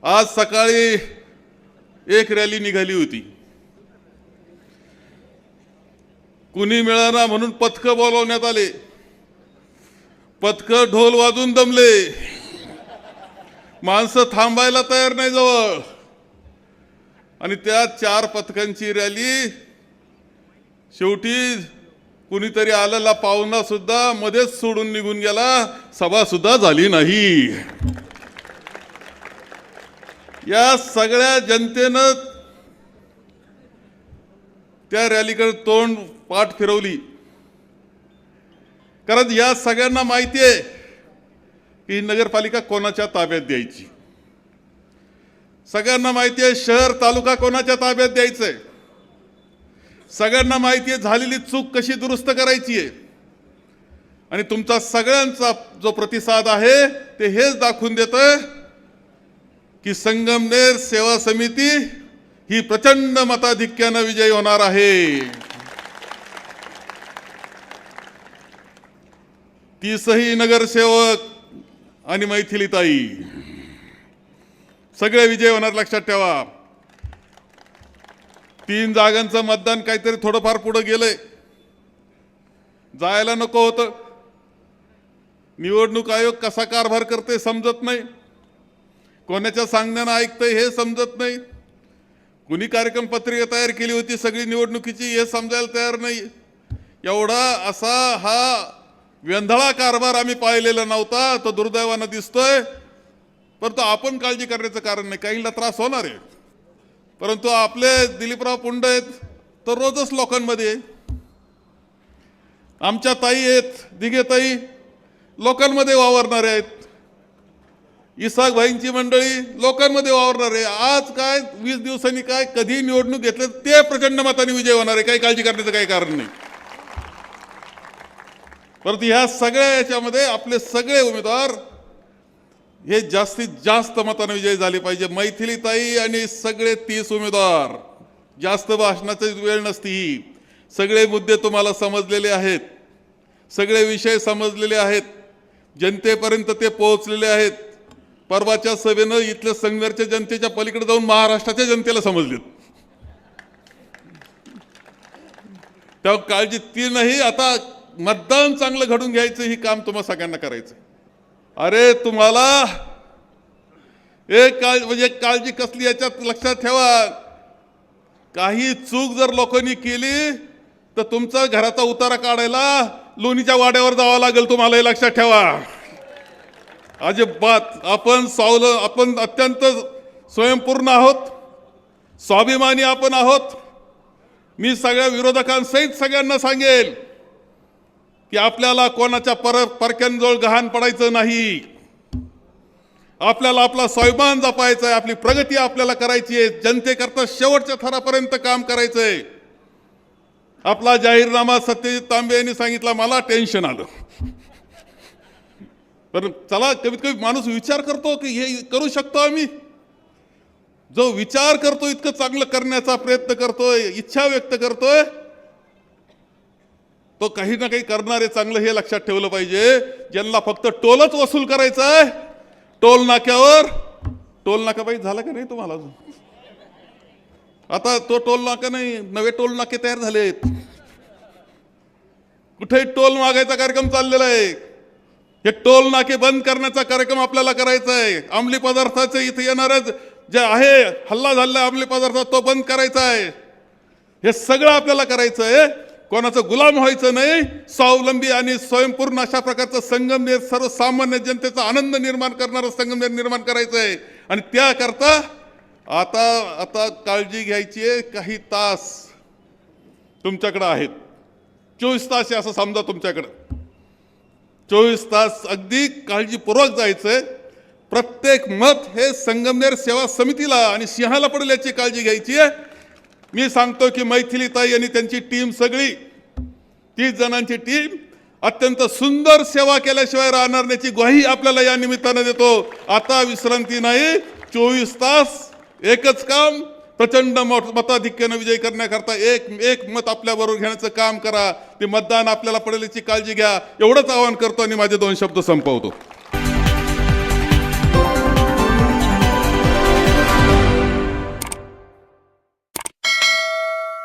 आज सकाळी एक रॅली निघाली होती. कुणी मिळाना म्हणून पथक बोलवण्यात आले. पथक ढोल वाजून दमले. माणसं थांबायला तयार नाही जवळ. आणि त्या 4 पथकांची रॅली शेवटी कुणीतरी आलेला पाहुणा सुद्धा मध्येच सोडून निघून गेला. सभा सुद्धा झाली नाही. या सगळ्या जनतेनं त्या रॅलीकडे तोंड पाठ फिरवली. कारण या सगळ्यांना माहिती आहे की नगरपालिका कोणाच्या ताब्यात द्यायची. सगळ्यांना माहिती आहे शहर तालुका कोणाच्या ताब्यात द्यायचंय. सगळ्यांना माहिती आहे झालेली चूक कशी दुरुस्त करायची आहे. आणि तुमचा सगळ्यांचा जो प्रतिसाद आहे ते हेच दाखवून देतं की संगमनेर सेवा समिती ही प्रचंड मताधिक्याने विजयी होणार आहे. 30ही नगरसेवक आणि मैथिलीताई सगळे विजय होणार, लक्षात ठेवा. 3 जागांचं मतदान काहीतरी थोडंफार पुढे गेलंय. जायला नको होतं. निवडणूक आयोग कसा कारभार करते समजत नाही. कोणाच्या सांगण्यानं ऐकतंय हे समजत नाही. कुणी कार्यक्रम पत्रिका तयार केली होती सगळी निवडणुकीची हे समजायला तयार नाही. एवढा असा हा वेंधळा कारभार आम्ही पाहिलेला नव्हता. तो दुर्दैवानं दिसतोय. परंतु आपण काळजी करण्याचं कारण नाही. काहींना त्रास होणार आहे. परंतु आपले दिलीपराव पुंड आहेत तर रोजच लोकांमध्ये. आमच्या ताई आहेत दिघेताई लोकांमध्ये वावरणारे आहेत. इसाक भाईंची मंडळी लोकांमध्ये वावरणार आहे. आज काय 20 दिवसांनी काय कधी निवडणूक घेतलं ते प्रचंड मताने विजय होणार आहे. काही काळजी करण्याचं काही कारण नाही. परंतु ह्या सगळ्या याच्यामध्ये आपले सगळे उमेदवार हे जास्तीत जास्त मताने विजयी झाले पाहिजे. मैथिलीताई आणि सगळे 30 उमेदवार. जास्त भाषणाची वेळ नसती. सगळे मुद्दे तुम्हाला समजलेले आहेत. सगळे विषय समजलेले आहेत. जनतेपर्यंत ते पोहोचलेले आहेत. परवाच्या सभेनं इथल्या संगमनेरच्या जनतेच्या पलीकडे जाऊन महाराष्ट्राच्या जनतेला समजले. त्या काळजी ती नाही. आता मतदान चांगलं घडून घ्यायचं ही काम तुम्हाला सगळ्यांना करायचं. अरे तुम्हाला एक काळजी कसली याच्यात लक्षात ठेवा. काही चूक जर लोकांनी केली तर तुमचा घराचा उतारा काढायला लोणीच्या वाड्यावर जावं लागेल तुम्हाला, हे लक्षात ठेवा. अजिबात आपण अत्यंत स्वयंपूर्ण आहोत. स्वाभिमानी आपण आहोत. मी सगळ्या विरोधकांसहित सगळ्यांना सांगेल की आपल्याला कोणाच्या परक्यांजवळ गहाण पडायचं नाही. आपल्याला आपला स्वाभिमान जपायचा आहे. आपली प्रगती आपल्याला करायची आहे. जनतेकरता शेवटच्या थरापर्यंत काम करायचंय. आपला जाहीरनामा सत्यजित तांबे यांनी सांगितला मला टेन्शन आलं. पण चला कमीत कमी माणूस विचार करतो की हे करू शकतो आम्ही. जो विचार करतो इतकं चांगलं करण्याचा प्रयत्न करतोय, इच्छा व्यक्त करतोय, तो काही ना काही करणारे चांगलं हे लक्षात ठेवलं पाहिजे. ज्यांना फक्त टोलच वसूल करायचा आहे टोल नाक्यावर. टोल नाका बाई झाला का नाही तुम्हाला अजून? आता तो टोल नाका नाही, नवे टोल नाके तयार झालेत. कुठेही टोल मागायचा कार्यक्रम चाललेला आहे. हे टोल नाके बंद करण्याचा कार्यक्रम आपल्याला करायचा आहे. अंमली पदार्थाचे इथे येणारच जे आहे हल्ला झालेला अंमली पदार्थ तो बंद करायचा आहे. हे सगळं आपल्याला करायचं आहे. कोणाचं गुलाम व्हायचं नाही. स्वावलंबी आणि स्वयंपूर्ण अशा प्रकारचं संगमनेर सर्वसामान्य जनतेचा आनंद निर्माण करणारं संगमनेर निर्माण करायचं आहे. आणि त्याकरता आता काळजी घ्यायची आहे. काही तास तुमच्याकडे आहेत. 24 तास आहे असं समजा. तुमच्याकडे 24 तास अगदी काळजीपूर्वक जायचंय. प्रत्येक मत हे संगमनेर सेवा समितीला आणि सिंहाला पडेल याची काळजी घ्यायची आहे. मी सांगतो की मैथिलीताई आणि त्यांची टीम सगळी 30 जणांची टीम अत्यंत सुंदर सेवा केल्याशिवाय राहणार नाही ग्वाही आपल्याला या निमित्तानं देतो. आता विश्रांती नाही. 24 तास एकच काम. प्रचंड मताधिक्याने विजय करण्याकरता एक मत आपल्या बरोबर घेण्याचं काम करा. ते मतदान आपल्याला पडेल याची काळजी घ्या. एवढंच आवाहन करतो आणि माझे 2 शब्द संपवतो.